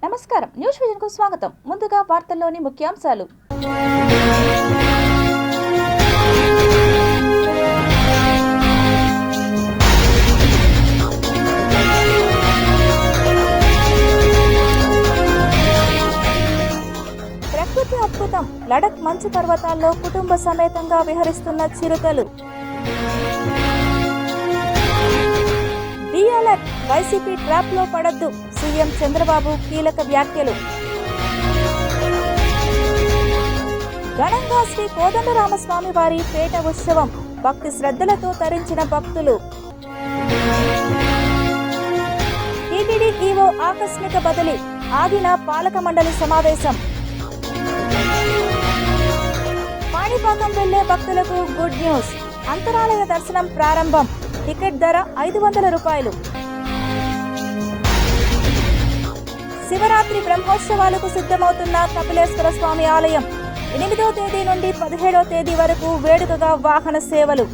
నమస్కారం, news vision కు స్వాగతం. ముందుగా వార్తల్లోని ముఖ్యాంశాలు. ప్రకృతి అద్భుతం. లడక్ మంచు పర్వతాల్లో కుటుంబ సమేతంగా విహరిస్తున్న చిరుతలు. అలర్ట్, వైసీపీ ట్రాప్ లో పడద్దు, సీఎం చంద్రబాబు కీలక వ్యాఖ్యలు. ఘనంగా శ్రీ కోదండరామస్వామి వారి పేట ఉత్సవం, భక్తి శ్రద్ధలతో తరించిన భక్తులు. టీటీడీ ఈవో ఆకస్మిక బదిలీ, ఆగిన పాలక మండలి సమావేశం. కాణిపాకం వెళ్లే భక్తులకు గుడ్ న్యూస్, అంతరాలయ దర్శనం ప్రారంభం, టికెట్ ధర 500 రూపాయలు. శివరాత్రి బ్రహ్మోత్సవాలకు సిద్ధమవుతున్న కపిలేశ్వర స్వామి ఆలయం. 8వ తేదీ నుండి 17వ తేదీ వరకు వేడుకగా వాహన సేవలు.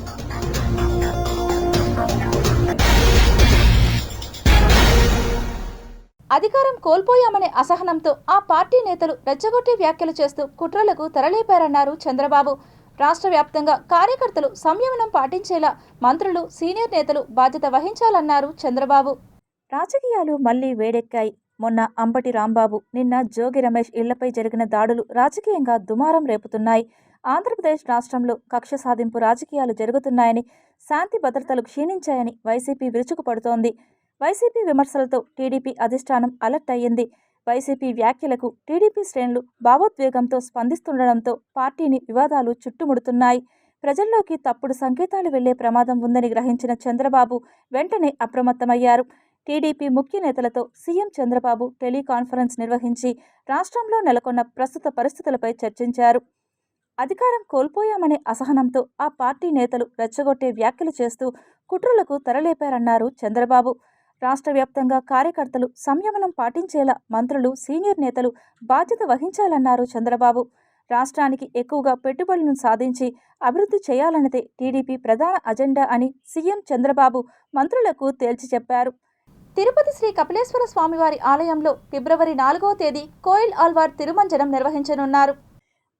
అధికారం కోల్పోయామనే అసహనంతో ఆ పార్టీ నేతలు రెచ్చగొట్టే వ్యాఖ్యలు చేస్తూ కుట్రలకు తెరలేపారన్నారు చంద్రబాబు. రాష్ట్ర వ్యాప్తంగా కార్యకర్తలు సంయమనం పాటించేలా మంత్రులు, సీనియర్ నేతలు బాధ్యత వహించాలన్నారు చంద్రబాబు. రాజకీయాలు మళ్లీ వేడెక్కాయి. మొన్న అంబటి రాంబాబు, నిన్న జోగి రమేష్ ఇళ్లపై జరిగిన దాడులు రాజకీయంగా దుమారం రేపుతున్నాయి. ఆంధ్రప్రదేశ్ రాష్ట్రంలో కక్ష సాధింపు రాజకీయాలు జరుగుతున్నాయని, శాంతి భద్రతలు క్షీణించాయని వైసీపీ విరుచుకుపడుతోంది. వైసీపీ విమర్శలతో టీడీపీ అధిష్టానం అలర్ట్ అయ్యింది. వైసీపీ వ్యాఖ్యలకు టీడీపీ శ్రేణులు భావోద్వేగంతో స్పందిస్తుండటంతో పార్టీని వివాదాలు చుట్టుముడుతున్నాయి. ప్రజల్లోకి తప్పుడు సంకేతాలు వెళ్లే ప్రమాదం ఉందని గ్రహించిన చంద్రబాబు వెంటనే అప్రమత్తమయ్యారు. టీడీపీ ముఖ్య నేతలతో సీఎం చంద్రబాబు టెలికాన్ఫరెన్స్ నిర్వహించి రాష్ట్రంలో నెలకొన్న ప్రస్తుత పరిస్థితులపై చర్చించారు. అధికారం కోల్పోయామనే అసహనంతో ఆ పార్టీ నేతలు రెచ్చగొట్టే వ్యాఖ్యలు చేస్తూ కుట్రలకు తెరలేపారన్నారు చంద్రబాబు. రాష్ట్ర వ్యాప్తంగా కార్యకర్తలు సంయమనం పాటించేలా మంత్రులు, సీనియర్ నేతలు బాధ్యత వహించాలన్నారు చంద్రబాబు. రాష్ట్రానికి ఎక్కువగా పెట్టుబడులను సాధించి అభివృద్ధి చేయాలన్నదే టీడీపీ ప్రధాన అజెండా అని సీఎం చంద్రబాబు మంత్రులకు తేల్చి చెప్పారు. తిరుపతి శ్రీ కపిలేశ్వర స్వామివారి ఆలయంలో ఫిబ్రవరి 4వ తేదీ కోయిల్ ఆల్వార్ తిరుమంజనం నిర్వహించనున్నారు.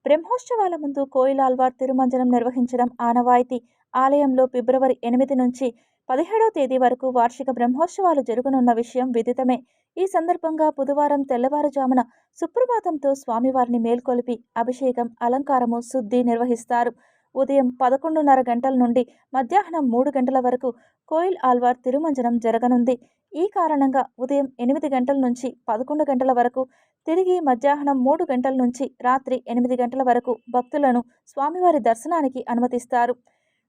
బ్రహ్మోత్సవాల ముందు కోయిల్ ఆల్వార్ తిరుమంజనం నిర్వహించడం ఆనవాయితీ. ఆలయంలో ఫిబ్రవరి 8 నుంచి 17వ తేదీ వరకు వార్షిక బ్రహ్మోత్సవాలు జరుగునున్న విషయం విదితమే. ఈ సందర్భంగా బుధవారం తెల్లవారుజామున సుప్రభాతంతో స్వామివారిని మేల్కొలిపి అభిషేకం, అలంకారము, శుద్ధి నిర్వహిస్తారు. ఉదయం 11:30 గంటల నుండి మధ్యాహ్నం 3 గంటల వరకు కోయిల్ ఆల్వార్ తిరుమంజనం జరగనుంది. ఈ కారణంగా ఉదయం 8 గంటల నుంచి 11 గంటల వరకు, తిరిగి మధ్యాహ్నం 3 గంటల నుంచి రాత్రి 8 గంటల వరకు భక్తులను స్వామివారి దర్శనానికి అనుమతిస్తారు.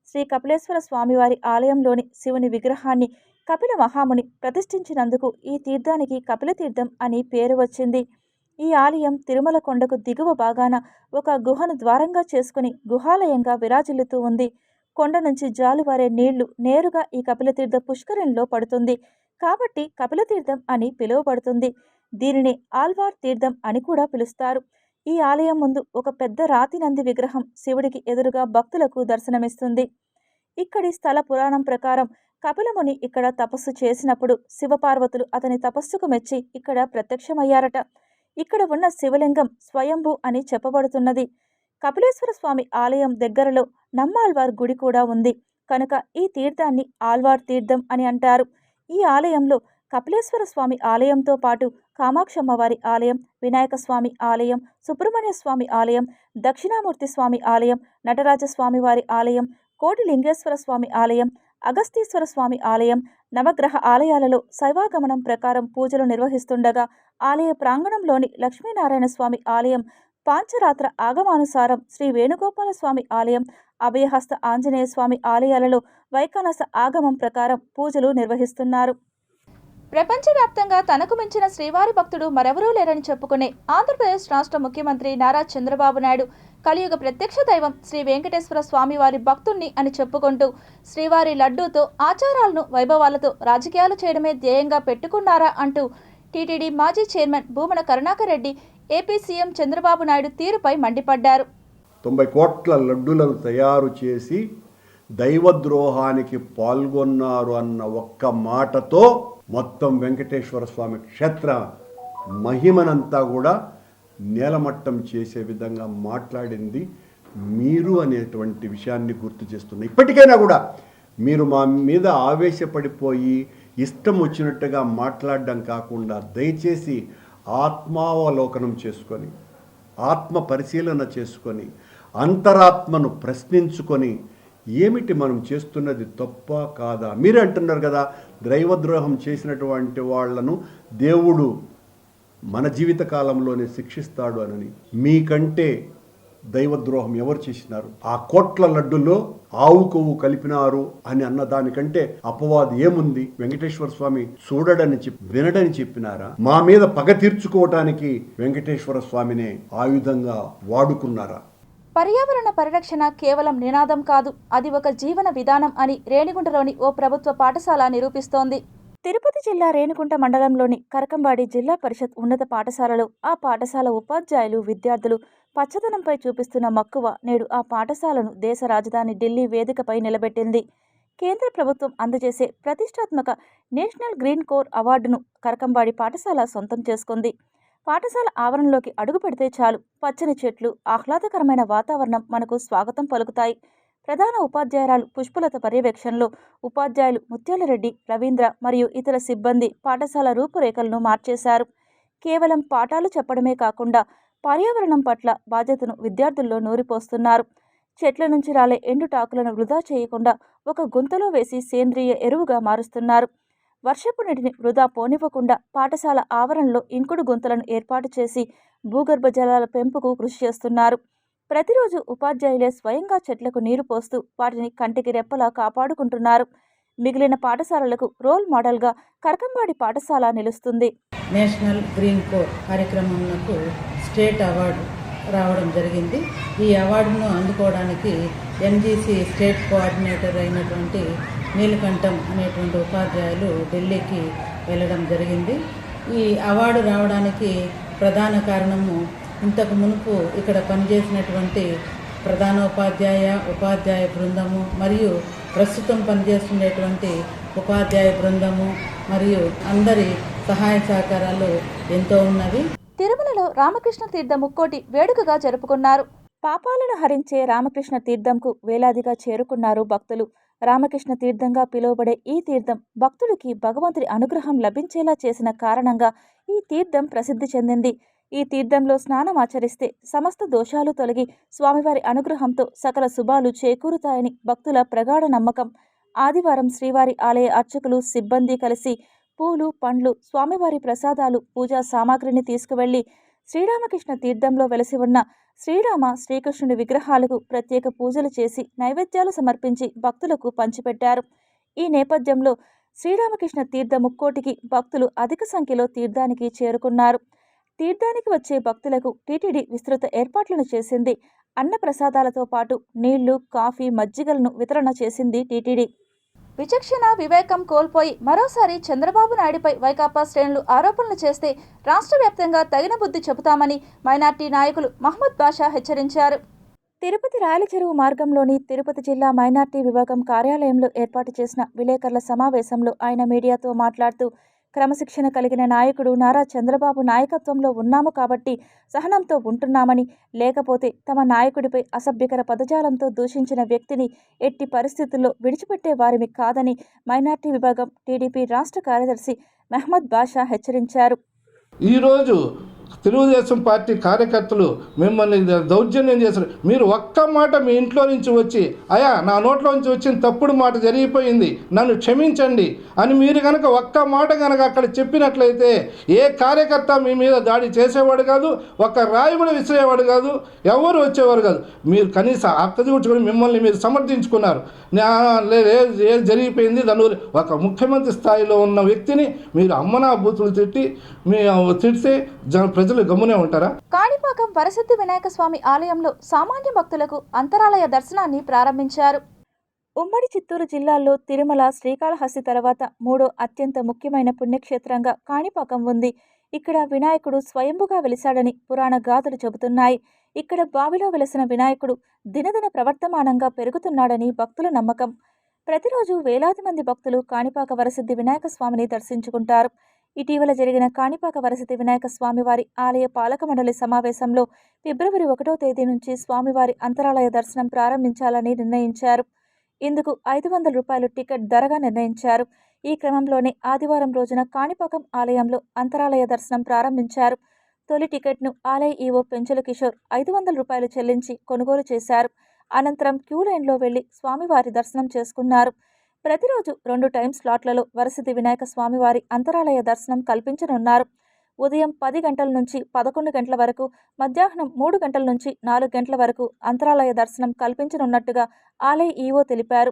శ్రీ కపిలేశ్వర స్వామివారి ఆలయంలోని శివుని విగ్రహాన్ని కపిల మహాముని ప్రతిష్ఠించినందుకు ఈ తీర్థానికి కపిల తీర్థం అని పేరు వచ్చింది. ఈ ఆలయం తిరుమల కొండకు దిగువ భాగాన ఒక గుహను ద్వారంగా చేసుకుని గుహాలయంగా విరాజిల్లుతూ ఉంది. కొండ నుంచి జాలువారే నీళ్లు నేరుగా ఈ కపిలతీర్థ పుష్కరిణిలో పడుతుంది. కాబట్టి కపిలతీర్థం అని పిలువబడుతుంది. దీనిని ఆల్వార్ తీర్థం అని కూడా పిలుస్తారు. ఈ ఆలయం ముందు ఒక పెద్ద రాతి నంది విగ్రహం శివుడికి ఎదురుగా భక్తులకు దర్శనమిస్తుంది. ఇక్కడి స్థల పురాణం ప్రకారం కపిలముని ఇక్కడ తపస్సు చేసినప్పుడు శివపార్వతులు అతని తపస్సుకు మెచ్చి ఇక్కడ ప్రత్యక్షమయ్యారట. ఇక్కడ ఉన్న శివలింగం స్వయంభూ అని చెప్పబడుతున్నది. కపిలేశ్వర స్వామి ఆలయం దగ్గరలో నమ్మాళ్వార్ గుడి కూడా ఉంది కనుక ఈ తీర్థాన్ని ఆల్వార్ తీర్థం అని అంటారు. ఈ ఆలయంలో కపిలేశ్వర స్వామి ఆలయంతో పాటు కామాక్షమ్మవారి ఆలయం, వినాయక స్వామి ఆలయం, సుబ్రహ్మణ్య స్వామి ఆలయం, దక్షిణామూర్తి స్వామి ఆలయం, నటరాజస్వామి వారి ఆలయం, కోటిలింగేశ్వర స్వామి ఆలయం, అగస్తీశ్వర స్వామి ఆలయం, నవగ్రహ ఆలయాలలో శైవాగమనం ప్రకారం పూజలు నిర్వహిస్తుండగా ఆలయ ప్రాంగణంలోని లక్ష్మీనారాయణ స్వామి ఆలయం, పాంచరాత్ర ఆగమానుసారం శ్రీ వేణుగోపాల స్వామి ఆలయం, అభయహస్త ఆంజనేయ స్వామి ఆలయాలలో వైఖానస ఆగమం ప్రకారం పూజలు నిర్వహిస్తున్నారు. ప్రపంచవ్యాప్తంగా తనకు మించిన శ్రీవారి భక్తుడు మరెవరూ లేరని చెప్పుకునే ఆంధ్రప్రదేశ్ రాష్ట్ర ముఖ్యమంత్రి నారా చంద్రబాబు నాయుడు కలియుగ ప్రత్యక్ష దైవం శ్రీ వెంకటేశ్వర స్వామివారి భక్తుణ్ణి అని చెప్పుకుంటూ శ్రీవారి లడ్డూతో ఆచారాలను, వైభవాలతో రాజకీయాలు చేయడమే ధ్యేయంగా పెట్టుకున్నారా అంటూ టీటీడీ మాజీ chairman Bhumana Karunakar Reddy AP CM Chandrababu Naidu తీరుపై మండిపడ్డారు. 90 కోట్ల లడ్డూలను తయారు చేసి దైవద్రోహానికి పాల్గొన్నారు అన్న ఒక్క మాటతో మొత్తం వెంకటేశ్వర స్వామి క్షేత్ర మహిమనంతా కూడా నేలమట్టం చేసే విధంగా మాట్లాడింది మీరు అనేటువంటి విషయాన్ని గుర్తు చేస్తున్నా. ఇప్పటికైనా కూడా మీరు మా మీద ఆవేశపడిపోయి ఇష్టం వచ్చినట్టుగా మాట్లాడడం కాకుండా దయచేసి ఆత్మావలోకనం చేసుకొని, ఆత్మ పరిశీలన చేసుకొని, అంతరాత్మను ప్రశ్నించుకొని ఏమిటి మనం చేస్తున్నది తప్ప కాదా? మీరే అంటున్నారు కదా, దైవద్రోహం చేసినటువంటి వాళ్లను దేవుడు మన జీవిత కాలంలోనే శిక్షిస్తాడు అని. మీకంటే దైవద్రోహం ఎవరు చేసినారు? ఆ కోట్ల లడ్డులో ఆవు కొవ్వు కలిపినారు అని అన్నదానికంటే అపవాది ఏముంది? వెంకటేశ్వర స్వామి చూడడని వినడని చెప్పినారా? మా మీద పగ తీర్చుకోవటానికి వెంకటేశ్వర స్వామినే ఆయుధంగా వాడుకున్నారా? పర్యావరణ పరిరక్షణ కేవలం నినాదం కాదు, అది ఒక జీవన విధానం అని రేణిగుంటలోని ఓ ప్రభుత్వ పాఠశాల నిరూపిస్తోంది. తిరుపతి జిల్లా రేణిగుంట మండలంలోని కరకంబాడి జిల్లా పరిషత్ ఉన్నత పాఠశాలలో ఆ పాఠశాల ఉపాధ్యాయులు, విద్యార్థులు పచ్చదనంపై చూపిస్తున్న మక్కువ నేడు ఆ పాఠశాలను దేశ రాజధాని ఢిల్లీ వేదికపై నిలబెట్టింది. కేంద్ర ప్రభుత్వం అందజేసే ప్రతిష్టాత్మక నేషనల్ గ్రీన్ కోర్ అవార్డును కరకంబాడి పాఠశాల సొంతం చేసుకుంది. పాఠశాల ఆవరణలోకి అడుగు పెడితే చాలు, పచ్చని చెట్లు, ఆహ్లాదకరమైన వాతావరణం మనకు స్వాగతం పలుకుతాయి. ప్రధాన ఉపాధ్యాయురాలు పుష్పలత పర్యవేక్షణలో ఉపాధ్యాయులు ముత్యాలరెడ్డి, రవీంద్ర మరియు ఇతర సిబ్బంది పాఠశాల రూపురేఖలను మార్చేశారు. కేవలం పాఠాలు చెప్పడమే కాకుండా పర్యావరణం పట్ల బాధ్యతను విద్యార్థుల్లో నూరిపోస్తున్నారు. చెట్ల నుంచి రాలే ఎండుటాకులను వృధా చేయకుండా ఒక గుంతలో వేసి సేంద్రియ ఎరువుగా మారుస్తున్నారు. వర్షపు నీటిని వృధా పోనివ్వకుండా పాఠశాల ఆవరణలో ఇంకుడు గుంతలను ఏర్పాటు చేసి భూగర్భ జలాల పెంపుకు కృషి చేస్తున్నారు. ప్రతిరోజు ఉపాధ్యాయులే స్వయంగా చెట్లకు నీరు పోస్తూ వాటిని కంటికి రెప్పలా కాపాడుకుంటున్నారు. మిగిలిన పాఠశాలలకు రోల్ మోడల్గా కరకంబాడి పాఠశాల నిలుస్తుంది. నేషనల్ గ్రీన్ కోర్ కార్యక్రమంకు స్టేట్ అవార్డు రావడం జరిగింది. ఈ అవార్డును అందుకోవడానికి ఎంజీసీ స్టేట్ కోఆర్డినేటర్ అయినటువంటి నీలకంఠం అనేటువంటి ఉపాధ్యాయులు ఢిల్లీకి వెళ్ళడం జరిగింది. ఈ అవార్డు రావడానికి ప్రధాన కారణము ఇంతకు మునుపు ఇక్కడ పనిచేసినటువంటి ఉపాధ్యాయ బృందము మరియు ప్రస్తుతం పనిచేస్తున్నటువంటి ఉపాధ్యాయ బృందము మరియు అందరి సహాయ సహకారాలు ఎంతో ఉన్నవి. తిరుమలలో రామకృష్ణ తీర్థ ముక్కోటి వేడుకగా జరుపుకున్నారు. పాపాలను హరించే రామకృష్ణ తీర్థంకు వేలాదిగా చేరుకున్నారు భక్తులు. రామకృష్ణ తీర్థంగా పిలువబడే ఈ తీర్థం భక్తుడికి భగవంతుడి అనుగ్రహం లభించేలా చేసిన కారణంగా ఈ తీర్థం ప్రసిద్ధి చెందింది. ఈ తీర్థంలో స్నానం ఆచరిస్తే సమస్త దోషాలు తొలగి స్వామివారి అనుగ్రహంతో సకల శుభాలు చేకూరుతాయని భక్తుల ప్రగాఢ నమ్మకం. ఆదివారం శ్రీవారి ఆలయ అర్చకులు, సిబ్బంది కలిసి పూలు, పండ్లు, స్వామివారి ప్రసాదాలు, పూజా సామాగ్రిని తీసుకువెళ్లి శ్రీరామకృష్ణ తీర్థంలో వెలసి ఉన్న శ్రీరామ, శ్రీకృష్ణుడి విగ్రహాలకు ప్రత్యేక పూజలు చేసి నైవేద్యాలు సమర్పించి భక్తులకు పంచిపెట్టారు. ఈ నేపథ్యంలో శ్రీరామకృష్ణ తీర్థ ముక్కోటికి భక్తులు అధిక సంఖ్యలో తీర్థానికి చేరుకున్నారు. తీర్థానికి వచ్చే భక్తులకు టీటీడీ విస్తృత ఏర్పాట్లను చేసింది. అన్న ప్రసాదాలతో పాటు నీళ్లు, కాఫీ, మజ్జిగలను వితరణ చేసింది టీటీడీ. విచక్షణ, వివేకం కోల్పోయి మరోసారి చంద్రబాబు నాయుడుపై వైకాపా శ్రేణులు ఆరోపణలు చేస్తే రాష్ట్ర వ్యాప్తంగా తగిన బుద్ధి చెబుతామని మైనార్టీ నాయకులు మహమ్మద్ బాషా హెచ్చరించారు. తిరుపతి రాయలచెరువు మార్గంలోని తిరుపతి జిల్లా మైనార్టీ విభాగం కార్యాలయంలో ఏర్పాటు చేసిన విలేకరుల సమావేశంలో ఆయన మీడియాతో మాట్లాడుతూ, క్రమశిక్షణ కలిగిన నాయకుడు నారా చంద్రబాబు నాయకత్వంలో ఉన్నాము కాబట్టి సహనంతో ఉంటున్నామని, లేకపోతే తమ నాయకుడిపై అసభ్యకర పదజాలంతో దూషించిన వ్యక్తిని ఎట్టి పరిస్థితుల్లో విడిచిపెట్టే వారిమి కాదని మైనార్టీ విభాగం టీడీపీ రాష్ట్ర కార్యదర్శి మహమ్మద్ బాషా హెచ్చరించారు. ఈరోజు తెలుగుదేశం పార్టీ కార్యకర్తలు మిమ్మల్ని దౌర్జన్యం చేశారు. మీరు ఒక్క మాట మీ ఇంట్లో నుంచి వచ్చి, అయా నా నోట్లో నుంచి వచ్చిన తప్పుడు మాట జరిగిపోయింది, నన్ను క్షమించండి అని మీరు కనుక ఒక్క మాట కనుక అక్కడ చెప్పినట్లయితే ఏ కార్యకర్త మీ మీద దాడి చేసేవాడు కాదు, ఒక్క రాయి కూడా విసిరేవాడు కాదు, ఎవరు వచ్చేవారు కాదు. మీరు కనీసం అక్కదిగుచ్చుకొని మిమ్మల్ని మీరు సమర్థించుకున్నారు. ఏది జరిగిపోయింది దాని ఒక ముఖ్యమంత్రి స్థాయిలో ఉన్న వ్యక్తిని మీరు అమ్మనా బూతులు తిడితే ప్రజలు గమ్మునే ఉంటారా? కాణిపాకం వరసిద్ధి వినాయక స్వామి ఆలయంలో సామాన్య భక్తులకు అంతరాలయ దర్శనాన్ని ప్రారంభించారు. ఉమ్మడి చిత్తూరు జిల్లాలో తిరుమల, శ్రీకాళహస్తి తర్వాత మూడో అత్యంత ముఖ్యమైన పుణ్యక్షేత్రంగా కాణిపాకం ఉంది. ఇక్కడ వినాయకుడు స్వయంభుగా వెలిశాడని పురాణ గాథలు చెబుతున్నాయి. ఇక్కడ బావిలో వెలసిన వినాయకుడు దినదిన ప్రవర్తమానంగా పెరుగుతున్నాడని భక్తుల నమ్మకం. ప్రతిరోజు వేలాది మంది భక్తులు కాణిపాక వరసిద్ధి వినాయక స్వామిని దర్శించుకుంటారు. ఇటీవల జరిగిన కాణిపాక వరసిద్ధి వినాయక స్వామివారి ఆలయ పాలక మండలి సమావేశంలో ఫిబ్రవరి 1వ తేదీ నుంచి స్వామివారి అంతరాలయ దర్శనం ప్రారంభించాలని నిర్ణయించారు. ఇందుకు 500 రూపాయలు టికెట్ ధరగా నిర్ణయించారు. ఈ క్రమంలోనే ఆదివారం రోజున కాణిపాకం ఆలయంలో అంతరాలయ దర్శనం ప్రారంభించారు. తొలి టికెట్ను ఆలయ ఈవో పెంచుల కిషోర్ 500 రూపాయలు చెల్లించి కొనుగోలు చేశారు. అనంతరం క్యూ లైన్లో వెళ్లి స్వామివారి దర్శనం చేసుకున్నారు. ప్రతిరోజు 2 టైం స్లాట్లలో వరసిద్ధి వినాయక స్వామివారి అంతరాలయ దర్శనం కల్పించనున్నారు. ఉదయం 10 గంటల నుంచి 11 గంటల వరకు, మధ్యాహ్నం 3 గంటల నుంచి 4 గంటల వరకు అంతరాలయ దర్శనం కల్పించనున్నట్టుగా ఆలయ ఈవో తెలిపారు.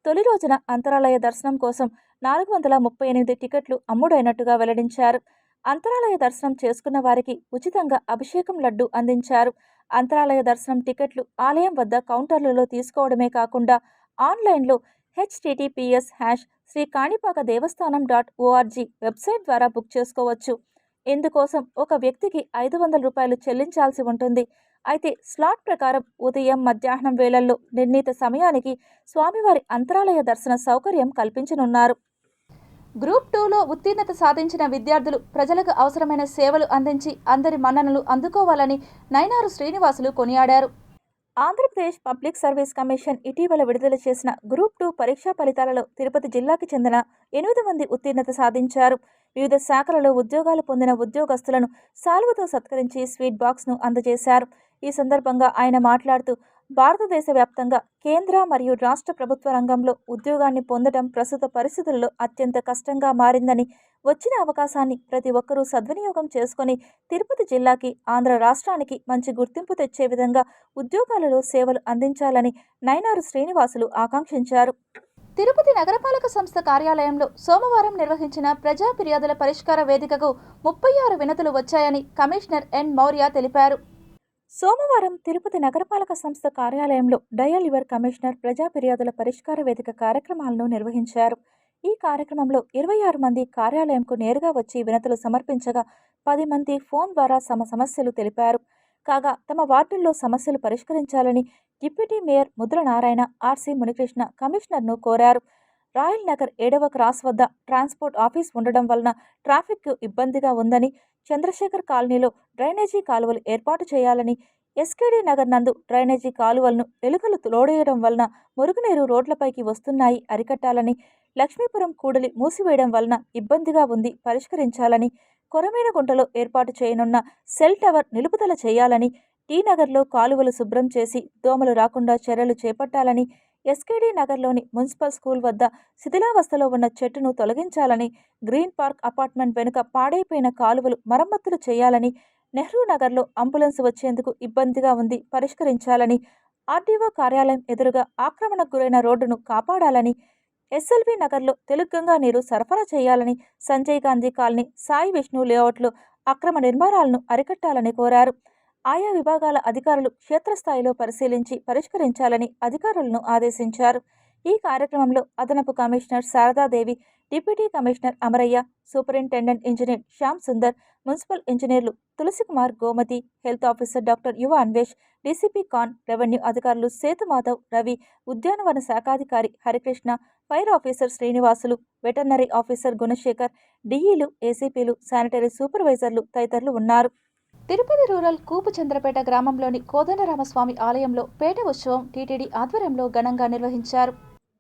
తొలి రోజున అంతరాలయ దర్శనం కోసం 438 టికెట్లు అమ్ముడైనట్టుగా వెల్లడించారు. అంతరాలయ దర్శనం చేసుకున్న వారికి ఉచితంగా అభిషేకం లడ్డు అందించారు. అంతరాలయ దర్శనం టికెట్లు ఆలయం వద్ద కౌంటర్లలో తీసుకోవడమే కాకుండా ఆన్లైన్లో https:/శ్రీకాణిపాకదేవస్థానం.org వెబ్సైట్ ద్వారా బుక్ చేసుకోవచ్చు. ఇందుకోసం ఒక వ్యక్తికి 500 రూపాయలు చెల్లించాల్సి ఉంటుంది. అయితే స్లాట్ ప్రకారం ఉదయం, మధ్యాహ్నం వేళల్లో నిర్ణీత సమయానికి స్వామివారి అంతరాలయ దర్శన సౌకర్యం కల్పించనున్నారు. గ్రూప్ 2లో ఉత్తీర్ణత సాధించిన విద్యార్థులు ప్రజలకు అవసరమైన సేవలు అందించి అందరి మన్ననలు అందుకోవాలని నైనారు శ్రీనివాసులు కొనియాడారు. ఆంధ్రప్రదేశ్ పబ్లిక్ సర్వీస్ కమిషన్ ఇటీవల విడుదల చేసిన గ్రూప్ 2 పరీక్షా ఫలితాలలో తిరుపతి జిల్లాకి చెందిన 8 మంది ఉత్తీర్ణత సాధించారు. వివిధ శాఖలలో ఉద్యోగాలు పొందిన ఉద్యోగస్తులను శాలువతో సత్కరించి స్వీట్ బాక్స్ను అందజేశారు. ఈ సందర్భంగా ఆయన మాట్లాడుతూ, భారతదేశ వ్యాప్తంగా కేంద్ర మరియు రాష్ట్ర ప్రభుత్వ రంగంలో ఉద్యోగాన్ని పొందడం ప్రస్తుత పరిస్థితుల్లో అత్యంత కష్టంగా మారిందని, వచ్చిన అవకాశాన్ని ప్రతి ఒక్కరూ సద్వినియోగం చేసుకుని తిరుపతి జిల్లాకి, ఆంధ్ర రాష్ట్రానికి మంచి గుర్తింపు తెచ్చే విధంగా ఉద్యోగాలలో సేవలు అందించాలని నైనారు శ్రీనివాసులు ఆకాంక్షించారు. తిరుపతి నగరపాలక సంస్థ కార్యాలయంలో సోమవారం నిర్వహించిన ప్రజా ఫిర్యాదుల పరిష్కార వేదికకు 36 వినతులు వచ్చాయని కమిషనర్ ఎన్ మౌర్య తెలిపారు. సోమవారం తిరుపతి నగరపాలక సంస్థ కార్యాలయంలో డయల్ యువర్ కమిషనర్ ప్రజా ఫిర్యాదుల పరిష్కార వేదిక కార్యక్రమాలను నిర్వహించారు. ఈ కార్యక్రమంలో 26 మంది కార్యాలయంకు నేరుగా వచ్చి వినతులు సమర్పించగా 10 మంది ఫోన్ ద్వారా తమ సమస్యలు తెలిపారు. కాగా తమ వార్డుల్లో సమస్యలు పరిష్కరించాలని deputy mayor Mudra Narayana, RC Munikrishna కమిషనర్ను కోరారు. రాయల్ నగర్ 7వ క్రాస్ వద్ద ట్రాన్స్పోర్ట్ ఆఫీస్ ఉండడం వలన ట్రాఫిక్ ఇబ్బందిగా ఉందని, చంద్రశేఖర్ కాలనీలో డ్రైనేజీ కాలువలు ఏర్పాటు చేయాలని, ఎస్కేడి నగర్ నందు డ్రైనేజీ కాలువలను ఎలుకలు లోడేయడం వలన మురుగునీరు రోడ్లపైకి వస్తున్నాయి అరికట్టాలని, లక్ష్మీపురం కూడలి మూసివేయడం వలన ఇబ్బందిగా ఉంది పరిష్కరించాలని, కొరమేనగుంటలో ఏర్పాటు చేయనున్న సెల్ టవర్ నిలుపుదల చేయాలని, టీ నగర్లో కాలువలు శుభ్రం చేసి దోమలు రాకుండా చర్యలు చేపట్టాలని, ఎస్కేడి నగర్లోని మున్సిపల్ స్కూల్ వద్ద శిథిలావస్థలో ఉన్న చెట్టును తొలగించాలని, గ్రీన్ పార్క్ అపార్ట్మెంట్ వెనుక పాడైపోయిన కాలువలు మరమ్మతులు చేయాలని, నెహ్రూ నగర్లో అంబులెన్స్ వచ్చేందుకు ఇబ్బందిగా ఉంది పరిష్కరించాలని, ఆర్డీఓ కార్యాలయం ఎదురుగా ఆక్రమణకు గురైన రోడ్డును కాపాడాలని, ఎస్ఎల్వి నగర్లో తెలుగంగా నీరు సరఫరా చేయాలని, సంజయ్ గాంధీ కాలనీ, సాయి విష్ణు లేఅవుట్లో అక్రమ నిర్మాణాలను అరికట్టాలని కోరారు. ఆయా విభాగాల అధికారులు క్షేత్రస్థాయిలో పరిశీలించి పరిష్కరించాలని అధికారులను ఆదేశించారు. ఈ కార్యక్రమంలో అదనపు commissioner Sharadadevi, deputy commissioner Amaraiah, superintendent engineer Shyam Sundar, municipal ఇంజనీర్లు Tulasikumar, Gomathi, health officer doctor Yuva Anvesh, DCP Khan, revenue అధికారులు సేతుమాధవ్, రవి, ఉద్యానవన శాఖాధికారి Harikrishna, fire officer Srinivasulu, veterinary officer Gunasekhar, డీఈలు, ఏసీపీలు, శానిటరీ సూపర్వైజర్లు తదితరులు ఉన్నారు. తిరుపతి రూరల్ కూపుచంద్రపేట గ్రామంలోని కోదండరామస్వామి ఆలయంలో పేట ఉత్సవం టీటీడీ ఆధ్వర్యంలో ఘనంగా నిర్వహించారు.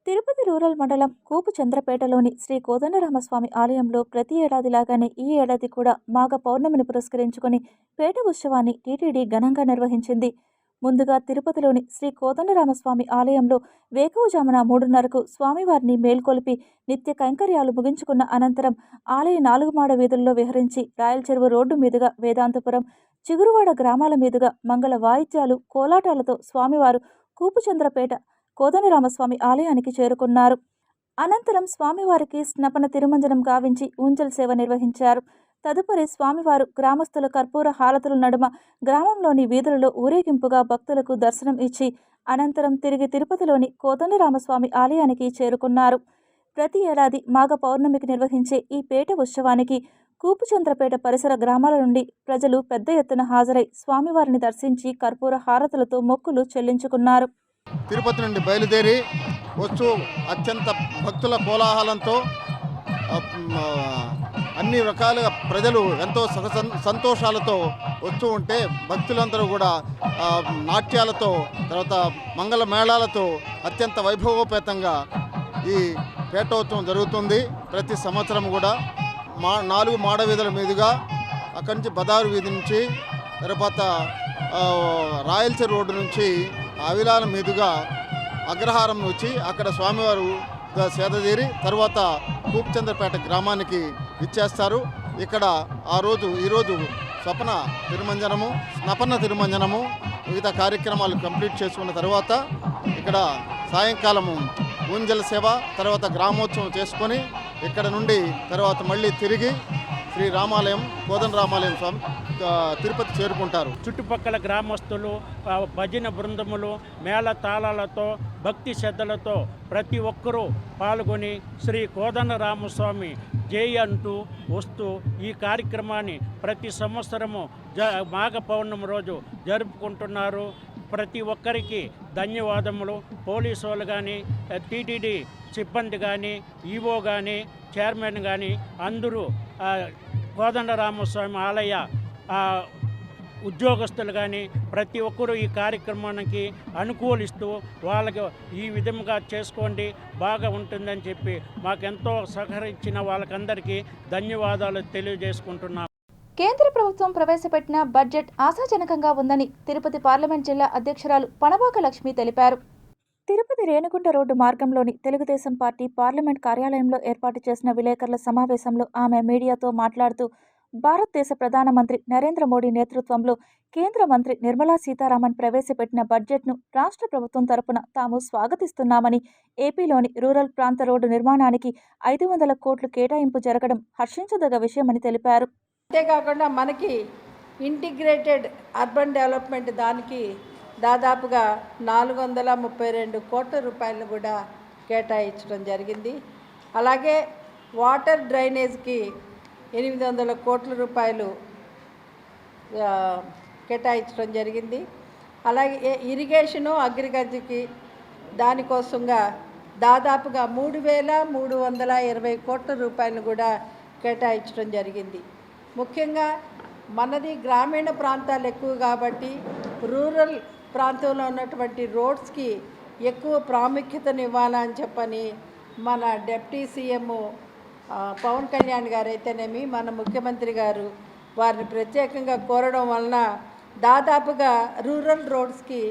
తిరుపతి రూరల్ మండలం కూపుచంద్రపేటలోని శ్రీ కోదండరామస్వామి ఆలయంలో ప్రతి ఏడాదిలాగానే ఈ ఏడాది కూడా మాఘ పౌర్ణమిని పురస్కరించుకొని పేట ఉత్సవాన్ని టీటీడీ ఘనంగా నిర్వహించింది. ముందుగా తిరుపతిలోని శ్రీ కోదండరామస్వామి ఆలయంలో వేకువజామున 3:30కు స్వామివారిని మేల్కొలిపి నిత్య కైంకర్యాలు ముగించుకున్న అనంతరం ఆలయ 4 మాడ వీధుల్లో విహరించి రాయల్ చెరువు రోడ్డు మీదుగా వేదాంతపురం, చిగురువాడ గ్రామాల మీదుగా మంగళ వాయిద్యాలు, కోలాటాలతో స్వామివారు కూపుచంద్రపేట కోదండరామస్వామి ఆలయానికి చేరుకున్నారు. అనంతరం స్వామివారికి స్నపన తిరుమంజనం గావించి ఊంజల్ సేవ నిర్వహించారు. తదుపరి స్వామివారు గ్రామస్తుల కర్పూర హారతుల నడుమ గ్రామంలోని వీధులలో ఊరేగింపుగా భక్తులకు దర్శనం ఇచ్చి అనంతరం తిరిగి తిరుపతిలోని కోదండరామస్వామి ఆలయానికి చేరుకున్నారు. ప్రతి ఏడాది మాఘ పౌర్ణమికి నిర్వహించే ఈ పేట ఉత్సవానికి కూపుచంద్రపేట పరిసర గ్రామాల నుండి ప్రజలు పెద్ద ఎత్తున హాజరై స్వామివారిని దర్శించి కర్పూర హారతులతో మొక్కులు చెల్లించుకున్నారు. తిరుపతి నుండి బయలుదేరి వస్తూ అత్యంత భక్తుల కోలాహలంతో అన్ని రకాలుగా ప్రజలు ఎంతో సంతోషాలతో వస్తూ ఉంటే భక్తులందరూ కూడా నాట్యాలతో తర్వాత మంగళ మేళాలతో అత్యంత వైభవోపేతంగా ఈ పేటోత్సవం జరుగుతుంది. ప్రతి సంవత్సరం కూడా 4 మాడవీధుల మీదుగా అక్కడి నుంచి బదారు వీధి నుంచి తర్వాత రాయలసీ రోడ్డు నుంచి అవిలాల మీదుగా అగ్రహారం వచ్చి అక్కడ స్వామివారు సేదతీరి తర్వాత కూప్చంద్రపేట గ్రామానికి ఇచ్చేస్తారు. ఇక్కడ ఈరోజు స్నపన తిరుమంజనము మిగతా కార్యక్రమాలు కంప్లీట్ చేసుకున్న తర్వాత ఇక్కడ సాయంకాలము ఊంజల సేవ తర్వాత గ్రామోత్సవం చేసుకొని ఇక్కడ నుండి తర్వాత మళ్ళీ తిరిగి శ్రీ రామాలయం కోదండరామాలయం స్వామి తిరుపతి చేరుకుంటారు. చుట్టుపక్కల గ్రామస్తులు భజన బృందములు మేళ తాళాలతో భక్తి శ్రద్ధలతో ప్రతి ఒక్కరూ పాల్గొని శ్రీ కోదండరామస్వామి జై అంటూ వస్తూ ఈ కార్యక్రమాన్ని ప్రతి సంవత్సరము మాఘ పౌర్ణమి రోజు జరుపుకుంటున్నారు. ప్రతి ఒక్కరికి ధన్యవాదములు. పోలీసు వాళ్ళు కానీ టీటీడీ సిబ్బంది కానీ ఈవో కానీ చైర్మన్ కానీ అందరూ కోదండరామస్వామి ఆలయ ఉద్యోగస్తులు కానీ ప్రతి ఒక్కరూ ఈ కార్యక్రమానికి అనుకూలిస్తూ వాళ్ళకి ఈ విధంగా చేసుకోండి బాగా ఉంటుందని చెప్పి మాకెంతో సహకరించిన వాళ్ళకందరికీ ధన్యవాదాలు తెలియజేసుకుంటున్నాం. కేంద్ర ప్రభుత్వం ప్రవేశపెట్టిన బడ్జెట్ ఆశాజనకంగా ఉందని తిరుపతి పార్లమెంట్ జిల్లా అధ్యక్షురాలు పనబాక లక్ష్మి తెలిపారు. తిరుపతి రేణిగుంట రోడ్డు మార్గంలోని తెలుగుదేశం పార్టీ పార్లమెంట్ కార్యాలయంలో ఏర్పాటు చేసిన విలేకరుల సమావేశంలో ఆమె మీడియాతో మాట్లాడుతూ భారతదేశ ప్రధానమంత్రి నరేంద్ర మోడీ నేతృత్వంలో కేంద్ర మంత్రి నిర్మలా సీతారామన్ ప్రవేశపెట్టిన బడ్జెట్ను రాష్ట్ర ప్రభుత్వం తరపున తాము స్వాగతిస్తున్నామని, ఏపీలోని రూరల్ ప్రాంత రోడ్డు నిర్మాణానికి 500 కోట్లు కేటాయింపు జరగడం హర్షించదగ్గ విషయమని తెలిపారు. అంతేకాకుండా మనకి ఇంటిగ్రేటెడ్ అర్బన్ డెవలప్మెంట్ దానికి దాదాపుగా 432 కోట్ల రూపాయలను కూడా కేటాయించడం జరిగింది. అలాగే వాటర్ డ్రైనేజ్కి 800 కోట్ల రూపాయలు కేటాయించడం జరిగింది. అలాగే ఇరిగేషను అగ్రికల్చర్కి దానికోసంగా దాదాపుగా 3,320 కోట్ల రూపాయలను కూడా కేటాయించడం జరిగింది. ముఖ్యంగా మనది గ్రామీణ ప్రాంతాలు ఎక్కువ కాబట్టి రూరల్ ప్రాంతంలో ఉన్నటువంటి రోడ్స్కి ఎక్కువ ప్రాముఖ్యతనివ్వాలని చెప్పని మన డిప్యూటీ సీఎం పవన్ కళ్యాణ్ గారు అయితేనేమి మన ముఖ్యమంత్రి గారు వారిని ప్రత్యేకంగా కోరడం వలన దాదాపుగా రూరల్ రోడ్స్కి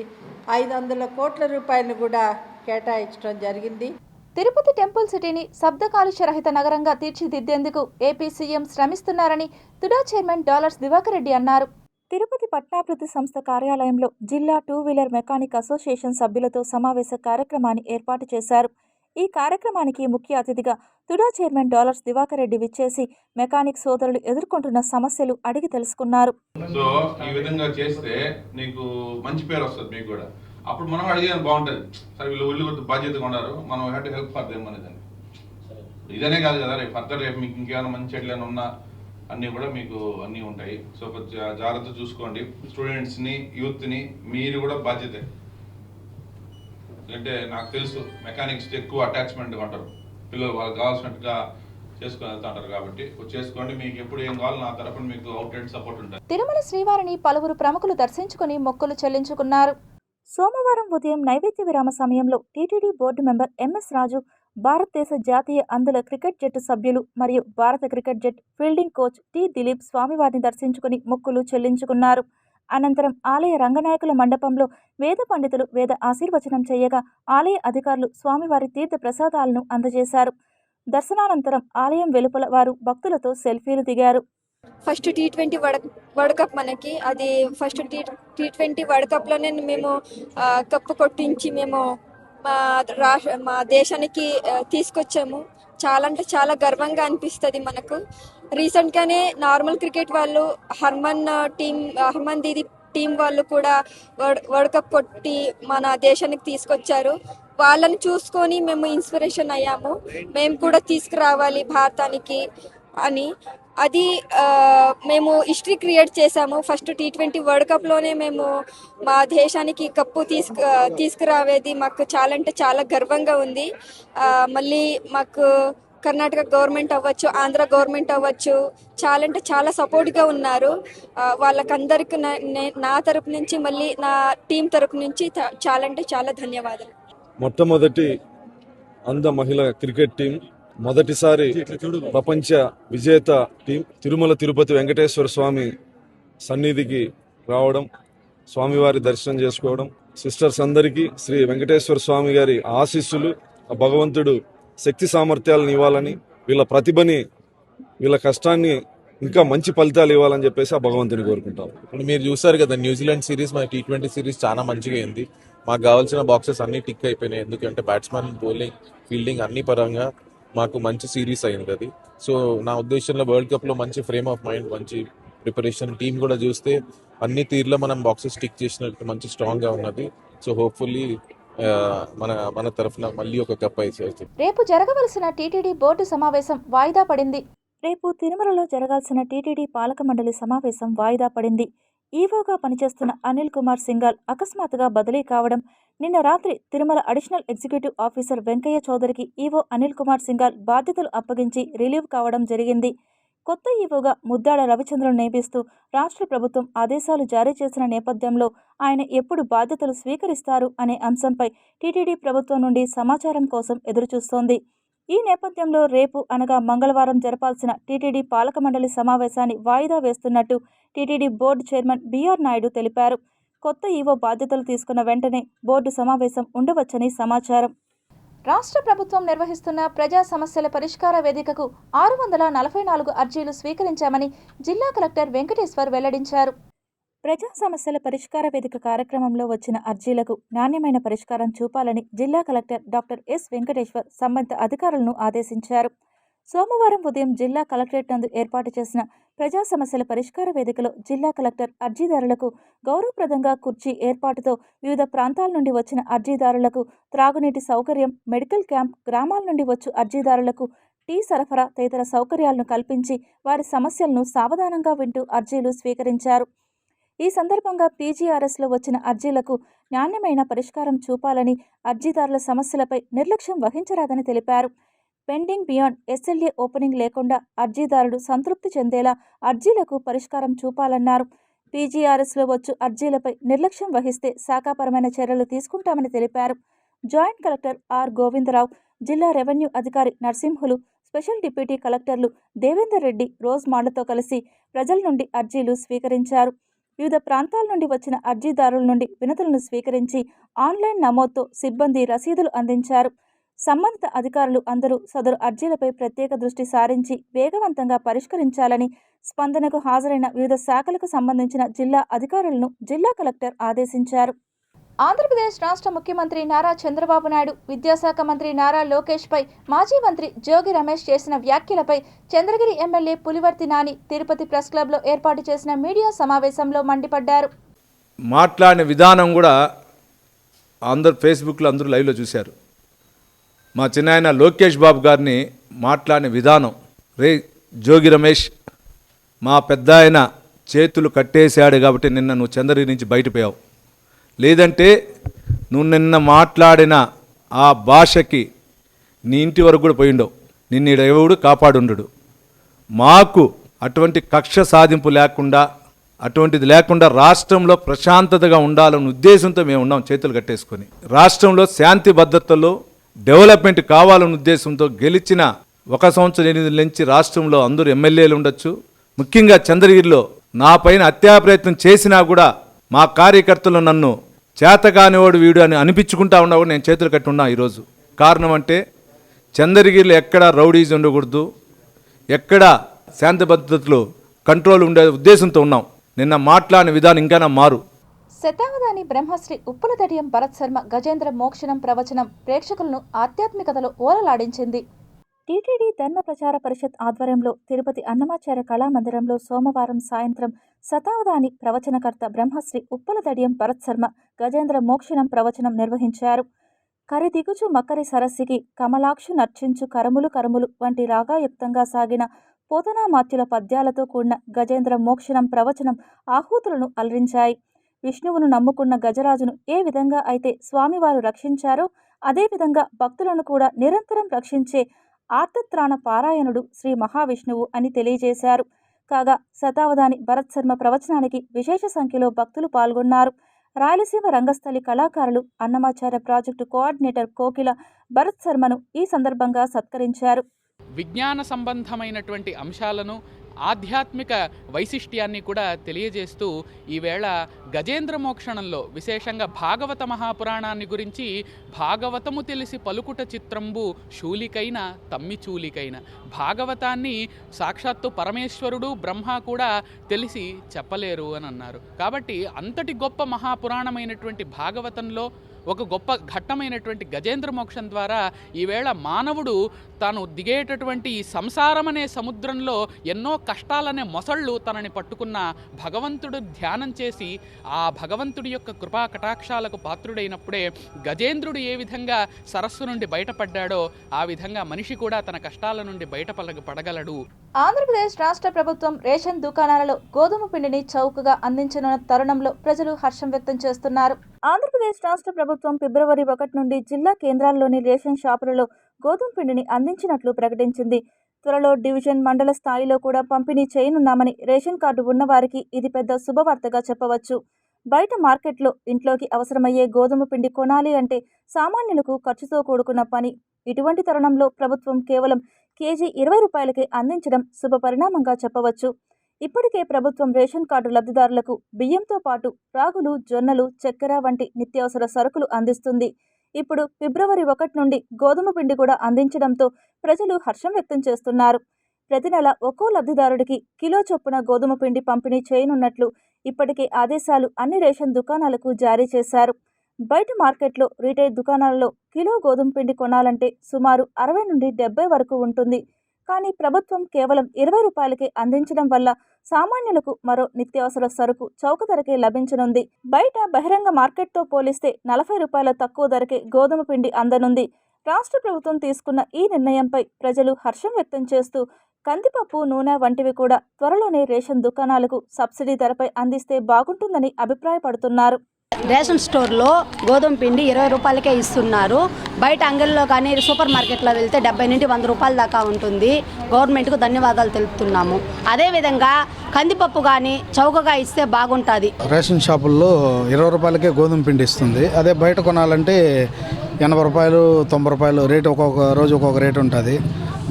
500 కోట్ల రూపాయలు కూడా కేటాయించడం జరిగింది. తిరుపతి టెంపుల్ సిటీని శబ్ద కాలుష్య రహిత నగరంగా తీర్చిదిద్దేందుకు ఏపీ సీఎం శ్రమిస్తున్నారని TUDA chairman Dollars Diwakar Reddy అన్నారు. తిరుపతి పట్టణాభివృద్ధి సంస్థ కార్యాలయంలో జిల్లా 2 వీలర్ మెకానిక్ అసోసియేషన్ సభ్యులతో సమావేశ కార్యక్రమాన్ని ఏర్పాటు చేశారు. ఈ కార్యక్రమానికి ముఖ్య అతిథిగా తుడా చైర్మన్ డాలర్స్ దివాకర్ రెడ్డి విచ్చేసి మెకానిక్ సోదరులు ఎదుర్కొంటున్న సమస్యలు అడిగి తెలుసుకున్నారు. సో ఈ విధంగా చేస్తే నీకు మంచి పేరు వస్తుంది, మీకు కూడా అప్పుడు మనం అడిగేది బాగుంటుంది. సరే వీళ్ళు బాధ్యతగా ఉన్నారు, మనం have to help for them అనేదాన్ని. ఇదనే కాదు కదా, రేపు ఫర్దర్ రేపు మీకు ఇంకేమైనా మంచి ఎట్లైనా ఉన్నా అన్నీ కూడా మీకు అన్నీ ఉంటాయి. సో జాగ్రత్త చూసుకోండి. స్టూడెంట్స్ని యూత్ని మీరు కూడా బాధ్యతే. ఎందుకంటే నాకు తెలుసు మెకానిక్స్ ఎక్కువ అటాచ్మెంట్గా ఉంటారు పిల్లలు, వాళ్ళకి కావాల్సినట్టుగా చేసుకుని వెళ్తా ఉంటారు. కాబట్టి చేసుకోండి, మీకు ఎప్పుడు ఏం కావాలో నా తరపున మీకు అవుట్లెట్ సపోర్ట్ ఉంటుంది. తిరుమల శ్రీవారిని పలువురు ప్రముఖులు దర్శించుకుని మొక్కులు చెల్లించుకున్నారు. సోమవారం ఉదయం నైవేద్య విరామ సమయంలో టీటీడీ బోర్డు మెంబర్ ఎంఎస్ రాజు, భారతదేశ జాతీయ అందుల క్రికెట్ జట్టు సభ్యులు మరియు భారత క్రికెట్ జట్టు ఫీల్డింగ్ కోచ్ టి దిలీప్ స్వామివారిని దర్శించుకుని మొక్కులు చెల్లించుకున్నారు. అనంతరం ఆలయ రంగనాయకుల మండపంలో వేద పండితులు వేద ఆశీర్వచనం చేయగా ఆలయ అధికారులు స్వామివారి తీర్థ ప్రసాదాలను అందజేశారు. దర్శనానంతరం ఆలయం వెలుపల వారు భక్తులతో సెల్ఫీలు దిగారు. ఫస్ట్ T20 వరల్డ్ కప్ మనకి, అది ఫస్ట్ T20 వరల్డ్ కప్లోనే మేము కప్పు కొట్టించి మేము మా దేశానికి తీసుకొచ్చాము. చాలా అంటే చాలా గర్వంగా అనిపిస్తుంది మనకు. రీసెంట్గానే నార్మల్ క్రికెట్ వాళ్ళు హర్మన్ దీది టీం వాళ్ళు కూడా వరల్డ్ కప్ కొట్టి మన దేశానికి తీసుకొచ్చారు. వాళ్ళని చూసుకొని మేము ఇన్స్పిరేషన్ అయ్యాము, మేము కూడా తీసుకురావాలి భారతానికి అని. అది మేము హిస్టరీ క్రియేట్ చేసాము. ఫస్ట్ T20 వరల్డ్ కప్లోనే మేము మా దేశానికి కప్పు తీసుకురావేది మాకు చాలా అంటే చాలా గర్వంగా ఉంది. మళ్ళీ మాకు కర్ణాటక గవర్నమెంట్ అవ్వచ్చు, ఆంధ్ర గవర్నమెంట్ అవ్వచ్చు, చాలా అంటే చాలా సపోర్ట్గా ఉన్నారు. వాళ్ళకందరికీ నా తరపు నుంచి, మళ్ళీ నా టీం తరపు నుంచి చాలా అంటే చాలా ధన్యవాదాలు. మొట్టమొదటి మహిళ క్రికెట్ టీం, మొదటిసారి ప్రపంచ విజేత టీం తిరుమల తిరుపతి వెంకటేశ్వర స్వామి సన్నిధికి రావడం, స్వామివారి దర్శనం చేసుకోవడం, సిస్టర్స్ అందరికీ శ్రీ వెంకటేశ్వర స్వామి గారి ఆశీస్సులు, ఆ భగవంతుడు శక్తి సామర్థ్యాలను ఇవ్వాలని, వీళ్ళ ప్రతిభని, వీళ్ళ కష్టాన్ని ఇంకా మంచి ఫలితాలు ఇవ్వాలని చెప్పేసి ఆ భగవంతుని కోరుకుంటాం. ఇప్పుడు మీరు చూసారు కదా, న్యూజిలాండ్ సిరీస్, మన T20 సిరీస్ చాలా మంచిగా అయింది. మాకు కావాల్సిన బాక్సెస్ అన్ని టిక్ అయిపోయినాయి. ఎందుకంటే బ్యాట్స్మెన్, బౌలింగ్, ఫీల్డింగ్ అన్ని పరంగా మాకు మంచి సిరీస్ అయింది అది. సో నా ఉద్దేశంలో వరల్డ్ కప్లో మంచి ఫ్రేమ్ ఆఫ్ మైండ్, మంచి ప్రిపరేషన్, టీం కూడా చూస్తే అన్ని తీర్లో మనం బాక్సెస్ టిక్ చేసినట్టు మంచి స్ట్రాంగ్గా ఉన్నది. సో హోప్ఫుల్లీ మన తరఫున మళ్ళీ ఒక కప్ అయితే. రేపు జరగవలసిన టీటీడీ బోర్డు సమావేశం వాయిదా పడింది. రేపు తిరుమలలో జరగాల్సిన టీటీడీ పాలక మండలి సమావేశం వాయిదా పడింది. ఈవోగా పనిచేస్తున్న అనిల్ కుమార్ సింఘాల్ అకస్మాత్తుగా బదిలీ కావడం, నిన్న రాత్రి Tirumala additional executive officer Venkaiah చౌదరికి ఈవో అనిల్ కుమార్ సింఘాల్ బాధ్యతలు అప్పగించి రిలీవ్ కావడం జరిగింది. కొత్త ఈవోగా ముద్దాడ రవిచంద్రను నియమిస్తూ రాష్ట్ర ప్రభుత్వం ఆదేశాలు జారీ చేసిన నేపథ్యంలో ఆయన ఎప్పుడు బాధ్యతలు స్వీకరిస్తారు అనే అంశంపై టీటీడీ ప్రభుత్వం నుండి సమాచారం కోసం ఎదురుచూస్తోంది. ఈ నేపథ్యంలో రేపు అనగా మంగళవారం జరపాల్సిన టీటీడీ పాలక మండలి సమావేశాన్ని వాయిదా వేస్తున్నట్టు TTD board chairman BR Naidu తెలిపారు. కొత్త ఈవో బాధ్యతలు తీసుకున్న వెంటనే బోర్డు సమావేశం ఉండవచ్చని సమాచారం. రాష్ట్ర ప్రభుత్వం నిర్వహిస్తున్న ప్రజా సమస్యల పరిష్కార వేదికకు 644 అర్జీలు స్వీకరించామని జిల్లా కలెక్టర్ వెంకటేశ్వర్ వెల్లడించారు. ప్రజా సమస్యల పరిష్కార వేదిక కార్యక్రమంలో వచ్చిన అర్జీలకు నాణ్యమైన పరిష్కారం చూపాలని జిల్లా కలెక్టర్ డాక్టర్ ఎస్ వెంకటేశ్వర్ సంబంధిత అధికారులను ఆదేశించారు. సోమవారం ఉదయం జిల్లా కలెక్టరేట్ నందు ఏర్పాటు చేసిన ప్రజా సమస్యల పరిష్కార వేదికలో జిల్లా కలెక్టర్ అర్జీదారులకు గౌరవప్రదంగా కుర్చీ ఏర్పాటుతో వివిధ ప్రాంతాల నుండి వచ్చిన అర్జీదారులకు త్రాగునీటి సౌకర్యం, మెడికల్ క్యాంప్, గ్రామాల నుండి వచ్చు అర్జీదారులకు టీ సరఫరా తదితర సౌకర్యాలను కల్పించి వారి సమస్యలను సావధానంగా వింటూ అర్జీలు స్వీకరించారు. ఈ సందర్భంగా పీజీఆర్ఎస్లో వచ్చిన అర్జీలకు నాణ్యమైన పరిష్కారం చూపాలని, అర్జీదారుల సమస్యలపై నిర్లక్ష్యం వహించరాదని తెలిపారు. పెండింగ్ బియాండ్ ఎస్ఎల్ఏ ఓపెనింగ్ లేకుండా అర్జీదారుడు సంతృప్తి చెందేలా అర్జీలకు పరిష్కారం చూపాలన్నారు. పీజీఆర్ఎస్లో వచ్చు అర్జీలపై నిర్లక్ష్యం వహిస్తే శాఖాపరమైన చర్యలు తీసుకుంటామని తెలిపారు. జాయింట్ కలెక్టర్ ఆర్ గోవిందరావు, జిల్లా రెవెన్యూ అధికారి నరసింహులు, స్పెషల్ డిప్యూటీ కలెక్టర్లు దేవేందర్ రెడ్డి, రోజ్ మాళ్లతో కలిసి ప్రజల నుండి అర్జీలు స్వీకరించారు. వివిధ ప్రాంతాల నుండి వచ్చిన అర్జీదారుల నుండి వినతులను స్వీకరించి ఆన్లైన్ నమోదుతో సిబ్బంది రసీదులు అందించారు. సంబంధిత అధికారులు అందరూ సదరు అర్జీలపై ప్రత్యేక దృష్టి సారించి వేగవంతంగా పరిష్కరించాలని స్పందనకు హాజరైన వివిధ శాఖలకు సంబంధించిన జిల్లా అధికారులను జిల్లా కలెక్టర్ ఆదేశించారు. ఆంధ్రప్రదేశ్ రాష్ట్ర ముఖ్యమంత్రి నారా చంద్రబాబు నాయుడు, విద్యాశాఖ మంత్రి నారా లోకేష్ పై మాజీ మంత్రి జోగి రమేష్ చేసిన వ్యాఖ్యలపై చంద్రగిరి ఎమ్మెల్యే పులివర్తి నాని తిరుపతి ప్రెస్ క్లబ్లో ఏర్పాటు చేసిన మీడియా సమావేశంలో మండిపడ్డారు. మాట్లాడిన విధానం కూడా అందరూ ఫేస్బుక్లో అందరూ లైవ్లో చూశారు. మా చిన్నాయన లోకేష్ బాబు గారిని మాట్లాడిన విధానం, రే జోగి రమేష్, మా పెద్ద ఆయన చేతులు కట్టేశాడు కాబట్టి నిన్న నువ్వు చంద్రగిరి నుంచి బయటపోయావు, లేదంటే నువ్వు నిన్న మాట్లాడిన ఆ భాషకి నీ ఇంటి వరకు కూడా పోయిండవు, నిన్ను ఎవడు కాపాడుండడు. మాకు అటువంటి కక్ష సాధింపు లేకుండా, అటువంటిది లేకుండా రాష్ట్రంలో ప్రశాంతతగా ఉండాలన్న ఉద్దేశంతో మేము ఉన్నాం చేతులు కట్టేసుకొని. రాష్ట్రంలో శాంతి భద్రతలో డెవలప్మెంట్ కావాలన్న ఉద్దేశంతో గెలిచిన 1 సంవత్సరం 8 నెలల నుంచి రాష్ట్రంలో అందరూ ఎమ్మెల్యేలు ఉండొచ్చు. ముఖ్యంగా చంద్రగిరిలో నా పైన హత్యా ప్రయత్నం చేసినా కూడా మా కార్యకర్తలు నన్ను చేతకానివాడు వీడు అని అనిపించుకుంటా ఉన్నా కూడా నేను చేతులు కట్టి ఉన్నా ఈరోజు. కారణం అంటే చంద్రగిరిలో ఎక్కడా రౌడీస్ ఉండకూడదు, ఎక్కడ శాంతి భద్రతలు కంట్రోల్ ఉండే ఉద్దేశంతో ఉన్నాం. నిన్న మాట్లాడిన విధానం ఇంకా మారు. శతావధాని బ్రహ్మశ్రీ ఉప్పులదడియం భరత్ శర్మ గజేంద్ర మోక్షణం ప్రవచనం ప్రేక్షకులను ఆధ్యాత్మికతలో ఓలలాడించింది. టీటీడీ ధర్మ ప్రచార పరిషత్ ఆధ్వర్యంలో తిరుపతి అన్నమాచార్య కళామందిరంలో సోమవారం సాయంత్రం శతావధాని ప్రవచనకర్త బ్రహ్మశ్రీ ఉప్పులదడియం భరత్ శర్మ గజేంద్ర మోక్షణం ప్రవచనం నిర్వహించారు. కరిదిగుచు మకరి సరస్సికి కమలాక్షు నర్చించు కరములు కరములు వంటి రాగాయుక్తంగా సాగిన పోతనామాత్యుల పద్యాలతో కూడిన గజేంద్ర మోక్షణం ప్రవచనం ఆహూతులను అలరించాయి. విష్ణువును నమ్ముకున్న గజరాజును ఏ విధంగా అయితే స్వామివారు రక్షించారో అదేవిధంగా భక్తులను కూడా నిరంతరం రక్షించే ఆర్తత్రాణ పారాయణుడు శ్రీ మహావిష్ణువు అని తెలియజేశారు. కాగా శతావధాని భరత్ శర్మ ప్రవచనానికి విశేష సంఖ్యలో భక్తులు పాల్గొన్నారు. రాయలసీమ రంగస్థలి కళాకారులు అన్నమాచార్య ప్రాజెక్టు కోఆర్డినేటర్ కోకిల భరత్ శర్మను ఈ సందర్భంగా సత్కరించారు. విజ్ఞాన సంబంధమైనటువంటి అంశాలను, ఆధ్యాత్మిక వైశిష్ట్యాన్ని కూడా తెలియజేస్తూ ఈవేళ గజేంద్ర మోక్షణంలో విశేషంగా భాగవత మహాపురాణాన్ని గురించి భాగవతము తెలిసి పలుకుట చిత్రంబు శూలికైన తమ్మిచూలికైన, భాగవతాన్ని సాక్షాత్తు పరమేశ్వరుడు బ్రహ్మ కూడా తెలిసి చెప్పలేరు అని అన్నారు. కాబట్టి అంతటి గొప్ప మహాపురాణమైనటువంటి భాగవతంలో ఒక గొప్ప ఘట్టమైనటువంటి గజేంద్ర మోక్షం ద్వారా ఈవేళ మానవుడు తాను దిగేటటువంటి ఈ సంసారం అనే సముద్రంలో ఎన్నో కష్టాలనే మొసళ్ళు తనని పట్టుకున్న భగవంతుడు ధ్యానం చేసి ఆ భగవంతుడి యొక్క కృపా కటాక్షాలకు పాత్రుడైనప్పుడే గజేంద్రుడు ఏ విధంగా సరస్సు నుండి బయటపడ్డాడో ఆ విధంగా మనిషి కూడా తన కష్టాల నుండి బయటపడగలడు. ఆంధ్రప్రదేశ్ రాష్ట్ర ప్రభుత్వం రేషన్ దుకాణాలలో గోధుమ పిండిని చౌకగా అందించనున్న తరుణంలో ప్రజలు హర్షం వ్యక్తం చేస్తున్నారు. ఆంధ్రప్రదేశ్ రాష్ట్ర ప్రభుత్వం ఫిబ్రవరి 1 నుండి జిల్లా కేంద్రాల్లోని రేషన్ షాపులలో గోధుమ పిండిని అందించినట్లు ప్రకటించింది. త్వరలో డివిజన్, మండల స్థాయిలో కూడా పంపిణీ చేయనున్నామని రేషన్ కార్డు ఉన్నవారికి ఇది పెద్ద శుభవార్తగా చెప్పవచ్చు. బయట మార్కెట్లో ఇంట్లోకి అవసరమయ్యే గోధుమ పిండి కొనాలి అంటే సామాన్యులకు ఖర్చుతో కూడుకున్న పని. ఇటువంటి తరుణంలో ప్రభుత్వం కేవలం కేజీ 20 రూపాయలకే అందించడం శుభ పరిణామంగా చెప్పవచ్చు. ఇప్పటికే ప్రభుత్వం రేషన్ కార్డు లబ్ధిదారులకు బియ్యంతో పాటు రాగులు, జొన్నలు, చక్కెర వంటి నిత్యావసర సరుకులు అందిస్తుంది. ఇప్పుడు ఫిబ్రవరి 1 నుండి గోధుమ పిండి కూడా అందించడంతో ప్రజలు హర్షం వ్యక్తం చేస్తున్నారు. ప్రతి నెల ఒక్కో లబ్ధిదారుడికి కిలో చొప్పున గోధుమ పిండి పంపిణీ చేయనున్నట్లు ఇప్పటికే ఆదేశాలు అన్ని రేషన్ దుకాణాలకు జారీ చేశారు. బయట మార్కెట్లో, రీటైల్ దుకాణాలలో కిలో గోధుమ పిండి కొనాలంటే సుమారు 60 నుండి 70 వరకు ఉంటుంది. కానీ ప్రభుత్వం కేవలం 20 రూపాయలకే అందించడం వల్ల సామాన్యులకు మరో నిత్యావసర సరుకు చౌక ధరకే లభించనుంది. బయట బహిరంగ మార్కెట్తో పోలిస్తే 40 రూపాయల తక్కువ ధరకే గోధుమ పిండి అందనుంది. రాష్ట్ర ప్రభుత్వం తీసుకున్న ఈ నిర్ణయంపై ప్రజలు హర్షం వ్యక్తం చేస్తూ కందిపప్పు, నూనె వంటివి కూడా త్వరలోనే రేషన్ దుకాణాలకు సబ్సిడీ ధరపై అందిస్తే బాగుంటుందని అభిప్రాయపడుతున్నారు. రేషన్ స్టోర్లో గోధుమ పిండి 20 రూపాయలకే ఇస్తున్నారు. బయట అంగడిలో కానీ సూపర్ మార్కెట్లో వెళ్తే 70 నుండి 100 రూపాయల దాకా ఉంటుంది. గవర్నమెంట్కు ధన్యవాదాలు తెలుపుతున్నాము. అదేవిధంగా కందిపప్పు కానీ చౌకగా ఇస్తే బాగుంటుంది. రేషన్ షాపుల్లో 20 రూపాయలకే గోధుమ పిండి ఇస్తుంది. అదే బయట కొనాలంటే 80 రూపాయలు, 90 రూపాయలు రేటు ఒక్కొక్క రోజు ఒక్కొక్క రేటు ఉంటుంది.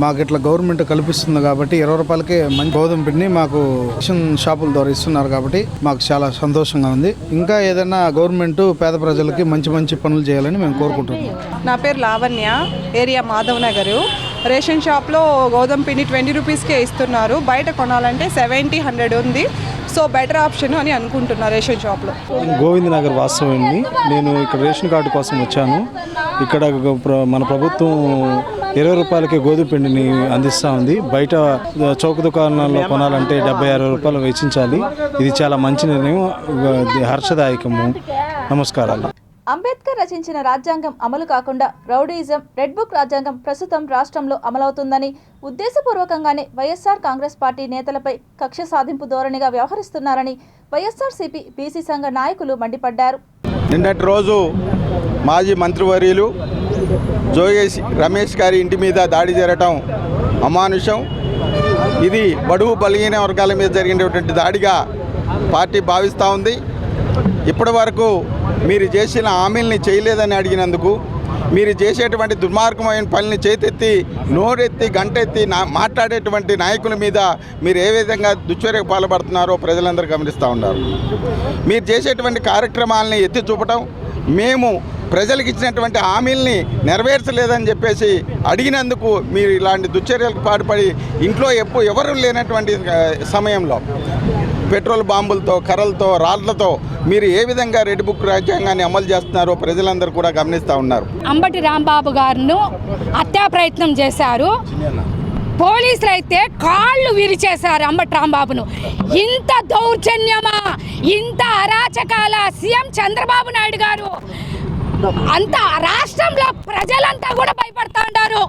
మాకు ఇట్లా గవర్నమెంట్ కల్పిస్తుంది కాబట్టి 20 రూపాయలకే మంచి గోధుమ పిండిని మాకు రేషన్ షాపుల ద్వారా ఇస్తున్నారు కాబట్టి మాకు చాలా సంతోషంగా ఉంది. ఇంకా ఏదైనా గవర్నమెంట్ పేద ప్రజలకి మంచి పనులు చేయాలని మేము కోరుకుంటున్నాం. నా పేరు లావణ్య, ఏరియా మాధవ్ నగరు. రేషన్ షాప్లో గోధుమ పిండి 20 రూపీస్కే ఇస్తున్నారు. బయట కొనాలంటే 70-100 ఉంది. సో బెటర్ ఆప్షన్ అని అనుకుంటున్నా రేషన్ షాప్లో. గోవింద్ నగర్ వాస్తవాన్ని నేను ఇక్కడ రేషన్ కార్డు కోసం వచ్చాను. ఇక్కడ మన ప్రభుత్వం 20 రూపాయలకి గోధుమ పిండిని అందిస్తూ ఉంది. బయట చౌక దుకాణాల్లో కొనాలంటే 70-60 రూపాయలు వెచ్చించాలి. ఇది చాలా మంచి నిర్ణయం, హర్షదాయకము. నమస్కారాలు. అంబేద్కర్ రచించిన రాజ్యాంగం అమలు కాకుండా రౌడీయిజం, రెడ్ బుక్ రాజ్యాంగం ప్రస్తుతం రాష్ట్రంలో అమలవుతుందని ఉద్దేశపూర్వకంగానే వైఎస్ఆర్ కాంగ్రెస్ పార్టీ నేతలపై కక్ష సాధింపు ధోరణిగా వ్యవహరిస్తున్నారని వైఎస్ఆర్సీపీ బీసీ సంఘ నాయకులు మండిపడ్డారు. నిన్నటి రోజు మాజీ మంత్రివర్యులు జోగేష్ రమేష్ గారి ఇంటి మీద దాడి జరగటం అమానుషం. ఇది బడుగు బలహీన వర్గాల మీద జరిగినటువంటి దాడిగా పార్టీ భావిస్తూ ఉంది. ఇప్పటి వరకు మీరు చేసిన హామీల్ని చేయలేదని అడిగినందుకు, మీరు చేసేటువంటి దుర్మార్గమైన పనులని చేతెత్తి, నోరెత్తి, గంటెత్తి మాట్లాడేటువంటి నాయకుల మీద మీరు ఏ విధంగా దుశ్చర్యకు పాల్పడుతున్నారో ప్రజలందరూ గమనిస్తూ ఉన్నారు. మీరు చేసేటువంటి కార్యక్రమాలని ఎత్తి చూపటం, మేము ప్రజలకు ఇచ్చినటువంటి హామీల్ని నెరవేర్చలేదని చెప్పేసి అడిగినందుకు మీరు ఇలాంటి దుశ్చర్యలకు పాటుపడి ఇంట్లో ఎవరు లేనటువంటి సమయంలో పెట్రోల్ బాంబులతో, కర్రలతో, రాళ్లతో మీరు ఏ విధంగా రెడ్ బుక్ రాజ్యాంగాన్ని అమలు చేస్తున్నారో ప్రజలందరూ కూడా గమనిస్తూ ఉన్నారు. అంబటి రాంబాబు గారును హత్యా ప్రయత్నం చేశారు. పోలీసులు అయితే కాళ్ళు విరిచేశారు అంబటి రాంబాబును. ఇంత దౌర్జన్యమా, ఇంత అరాచకాల సీఎం చంద్రబాబు నాయుడు గారు అంత రాష్ట్రంలో ప్రజలంతా కూడా భయపడతా ఉన్నారు.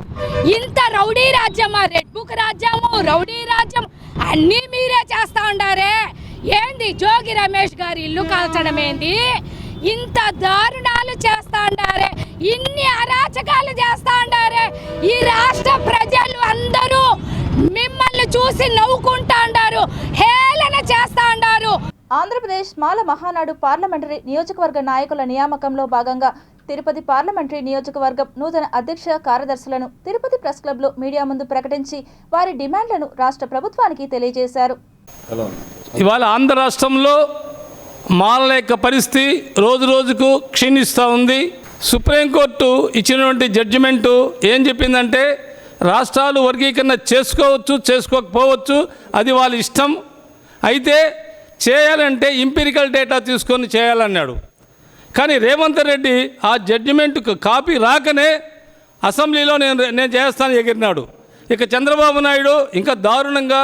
ఇంత రౌడీ రాజ్యమా, రెడ్ బుక్ రాజ్యము, రౌడీ రాజ్యం అన్నీ మీరే చేస్తా ఉండారే. ఏంది జోగి రమేష్ గారి ఇల్లు కాల్చడం ఏంది? ఇంత దారుణాలు చేస్తా చేస్తా అంటారే, ఇన్ని అరాచకాలు చేస్తా అంటారే. ఈ రాష్ట్ర ప్రజలు అందరూ మిమ్మల్ని చూసి నవ్వుకుంటా అంటారు, హేళన చేస్తా అంటారు. ఆంధ్రప్రదేశ్ మాల మహానాడు పార్లమెంటరీ నియోజకవర్గ నాయకుల నియామకంలో భాగంగా తిరుపతి పార్లమెంటరీ నియోజకవర్గం నూతన అధ్యక్ష కార్యదర్శులను తిరుపతి ప్రెస్ క్లబ్లో మీడియా ముందు ప్రకటించి వారి డిమాండ్లను రాష్ట్ర ప్రభుత్వానికి తెలియజేశారు. ఇవాళ ఆంధ్ర రాష్ట్రంలో మాలల యొక్క పరిస్థితి రోజు రోజుకు క్షీణిస్తూ ఉంది. సుప్రీంకోర్టు ఇచ్చినటువంటి జడ్జిమెంటు ఏం చెప్పిందంటే రాష్ట్రాలు వర్గీకరణ చేసుకోవచ్చు, చేసుకోకపోవచ్చు, అది వాళ్ళ ఇష్టం. అయితే చేయాలంటే ఎంపిరికల్ డేటా తీసుకొని చేయాలన్నాడు. కానీ రేవంత్ రెడ్డి ఆ జడ్జిమెంట్కు కాపీ రాకనే అసెంబ్లీలో నేను చేస్తాను ఎగిరినాడు. ఇక చంద్రబాబు నాయుడు ఇంకా దారుణంగా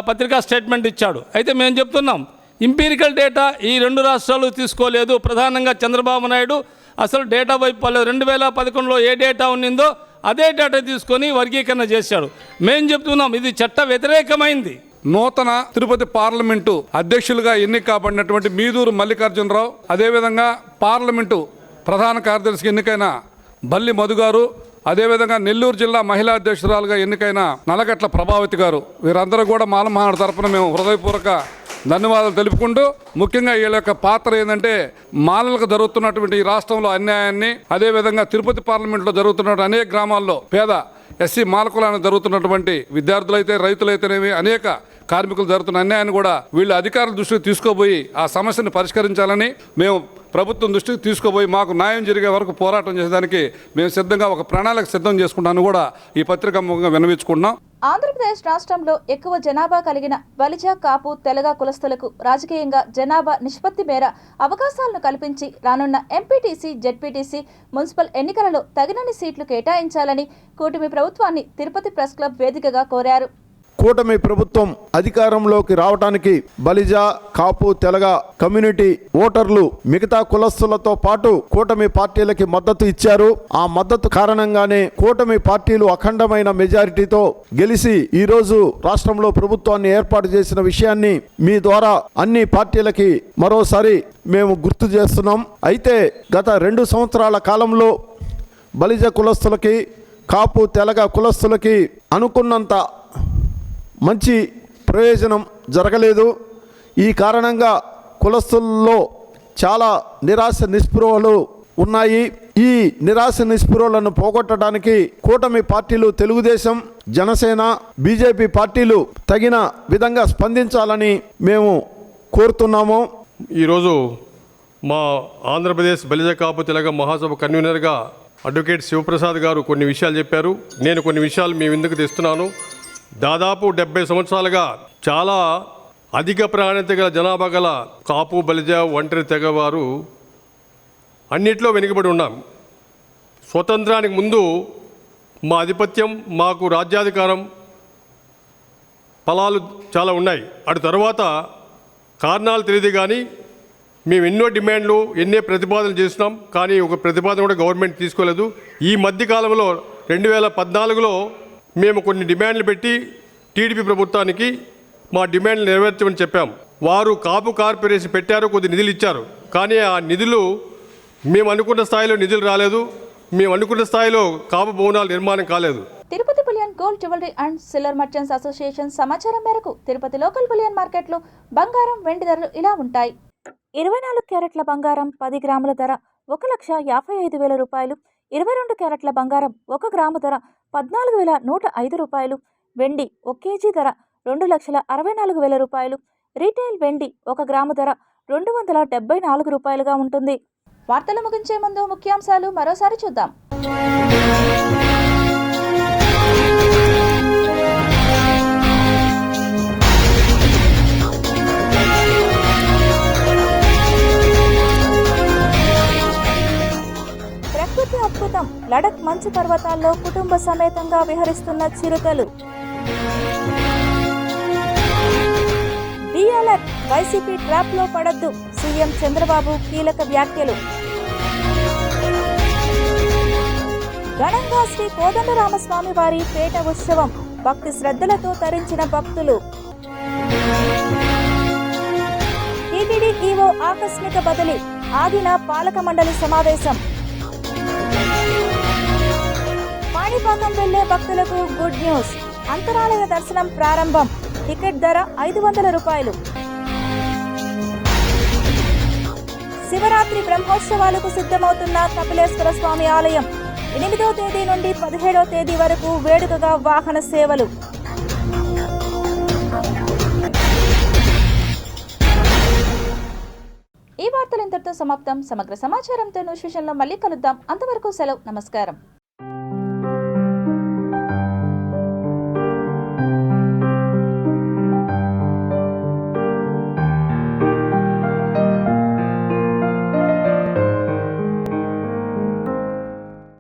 పత్రికా స్టేట్మెంట్ ఇచ్చాడు. అయితే మేము చెప్తున్నాం, ఎంపిరికల్ డేటా ఈ రెండు రాష్ట్రాలు తీసుకోలేదు. ప్రధానంగా చంద్రబాబు నాయుడు అసలు డేటా వైపు పోలేదు. 2011లో ఏ డేటా ఉన్నిందో అదే డేటా తీసుకొని వర్గీకరణ చేశాడు. మేము చెప్తున్నాం ఇది చట్ట వ్యతిరేకమైంది. నూతన తిరుపతి పార్లమెంటు అధ్యక్షులుగా ఎన్నిక కాబడినటువంటి మీదూరు మల్లికార్జునరావు, అదేవిధంగా పార్లమెంటు ప్రధాన కార్యదర్శికి ఎన్నికైన బల్లి మధు గారు, అదేవిధంగా నెల్లూరు జిల్లా మహిళా అధ్యక్షురాలుగా ఎన్నికైన నలగట్ల ప్రభావతి గారు, వీరందరూ కూడా మాల మహానాడు తరపున మేము హృదయపూర్వక ధన్యవాదాలు తెలుపుకుంటూ, ముఖ్యంగా వీళ్ళ యొక్క పాత్ర ఏంటంటే మాలలకు జరుగుతున్నటువంటి ఈ రాష్ట్రంలో అన్యాయాన్ని, అదేవిధంగా తిరుపతి పార్లమెంట్లో జరుగుతున్న అనేక గ్రామాల్లో పేద ఎస్సీ మాలకులను జరుగుతున్నటువంటి విద్యార్థులైతే రైతులైతేనేమి అనేక కార్మికులు జరుగుతున్న అన్యాయాన్ని కూడా వీళ్ళు అధికారుల దృష్టికి తీసుకోబోయి ఆ సమస్యను పరిష్కరించాలని మేము ప్రభుత్వం దృష్టికి తీసుకోబోయి మాకు న్యాయం జరిగే వరకు పోరాటం చేసేదానికి మేము సిద్ధంగా ఒక ప్రణాళిక సిద్ధం చేసుకుంటాను కూడా ఈ పత్రికా ముఖంగా విన్నవించుకుంటున్నాం. ఆంధ్రప్రదేశ్ రాష్ట్రంలో ఎక్కువ జనాభా కలిగిన బలిజ, కాపు, తెలగ కులస్తులకు రాజకీయంగా జనాభా నిష్పత్తి మేర అవకాశాలను కల్పించి రానున్న ఎంపీటీసీ, జెడ్పీటీసీ, మున్సిపల్ ఎన్నికలలో తగినన్ని సీట్లు కేటాయించాలని కూటమి ప్రభుత్వాన్ని తిరుపతి ప్రెస్ క్లబ్ వేదికగా కోరారు. కూటమి ప్రభుత్వం అధికారంలోకి రావడానికి బలిజ, కాపు, తెలగ కమ్యూనిటీ ఓటర్లు మిగతా కులస్తులతో పాటు కూటమి పార్టీలకి మద్దతు ఇచ్చారు. ఆ మద్దతు కారణంగానే కూటమి పార్టీలు అఖండమైన మెజారిటీతో గెలిచి ఈరోజు రాష్ట్రంలో ప్రభుత్వాన్ని ఏర్పాటు చేసిన విషయాన్ని మీ ద్వారా అన్ని పార్టీలకి మరోసారి మేము గుర్తు చేస్తున్నాం. అయితే గత 2 సంవత్సరాల కాలంలో బలిజ కులస్తులకి, కాపు, తెలగ కులస్తులకి అనుకున్నంత మంచి ప్రయోజనం జరగలేదు. ఈ కారణంగా కులస్తుల్లో చాలా నిరాశ నిస్పృహలు ఉన్నాయి. ఈ నిరాశ నిస్పృహలను పోగొట్టడానికి కూటమి పార్టీలు తెలుగుదేశం, జనసేన, బీజేపీ పార్టీలు తగిన విధంగా స్పందించాలని మేము కోరుతున్నాము. ఈరోజు మా ఆంధ్రప్రదేశ్ బలిజ, కాపు, తెలగ మహాసభ కన్వీనర్గా అడ్వకేట్ శివప్రసాద్ గారు కొన్ని విషయాలు చెప్పారు. నేను కొన్ని విషయాలు మీ ముందుకు తెస్తున్నాను. దాదాపు 70 సంవత్సరాలుగా చాలా అధిక ప్రాధాన్యత గల జనాభా గల కాపు, బలిజ, ఒంటరి తెగవారు అన్నిట్లో వెనుకబడి ఉన్నాం. స్వతంత్రానికి ముందు మా ఆధిపత్యం, మాకు రాజ్యాధికారం ఫలాలు చాలా ఉన్నాయి. అటు తర్వాత కారణాలు తెలియదు కానీ మేము ఎన్నో డిమాండ్లు, ఎన్నో ప్రతిపాదనలు చేసినాం. కానీ ఒక ప్రతిపాదన కూడా గవర్నమెంట్ తీసుకోలేదు. ఈ మధ్యకాలంలో 2014లో మేము కొన్ని డిమాండ్లు పెట్టి టీడీపీ ప్రభుత్వానికి మా డిమాండ్లు నెరవేర్చమని చెప్పాం. వారు కాపు కార్పొరేషన్ పెట్టారు, కొద్ది నిధులు ఇచ్చారు. కానీ ఆ నిధులు మేము అనుకున్న స్థాయిలో నిధులు రాలేదు. మేము అనుకున్న స్థాయిలో కాపు భవనాల నిర్మాణం కాలేదు. Tirupati bullion gold jewellery and silver merchants association సమాచారం మేరకు తిరుపతి లోకల్ బులియన్ మార్కెట్లో బంగారం, వెండి ధరలు ఇలా ఉంటాయి. 24 క్యారెట్ల బంగారం 10 గ్రాముల ధర 1,55,000 రూపాయలు. 22 క్యారెట్ల బంగారం 1 గ్రాము ధర 14,105 రూపాయలు. వెండి 1 కేజీ ధర 2,64,000 రూపాయలు. రీటైల్ వెండి 1 గ్రాము ధర 274 రూపాయలుగా ఉంటుంది. వార్తలు ముగించే ముందు ముఖ్యాంశాలు మరోసారి చూద్దాం. ప్రకృతి అద్భుతం, లడక్ మంచు పర్వతాల్లో కుటుంబ సమేతంగా విహరిస్తున్న చిరుతలు. బిఎల్ఎఫ్ వైసీపీ ట్రాప్ లో పడద్దు, సీఎం చంద్రబాబు కీలక వ్యాఖ్యలు. ఘనంగా శ్రీ కోదండరామస్వామి వారి పేట ఉత్సవం, భక్తి శ్రద్ధలతో తరించిన భక్తులు. టీటీడీ ఈవో ఆకస్మిక బదిలీ, ఆగిన పాలక మండలి సమావేశం. కాణిపాకం వెళ్లే భక్తులకు గుడ్ న్యూస్. అంతరాలయ దర్శనం ప్రారంభం. టికెట్ ధర 500 రూపాయలు. శివరాత్రి బ్రహ్మోత్సవాలకు సిద్ధమవుతున్న కపిలేశ్వర స్వామి ఆలయం. 8వ తేదీ నుండి 17వ తేదీ వరకు వేడుకగా వాహన సేవలు. ఈ వార్తలు ఇంతటితో సమాప్తం. సమగ్ర సమాచారంతో న్యూస్ విషయంలో మళ్ళీ కలుద్దాం. అంతవరకు సెలవు. నమస్కారం.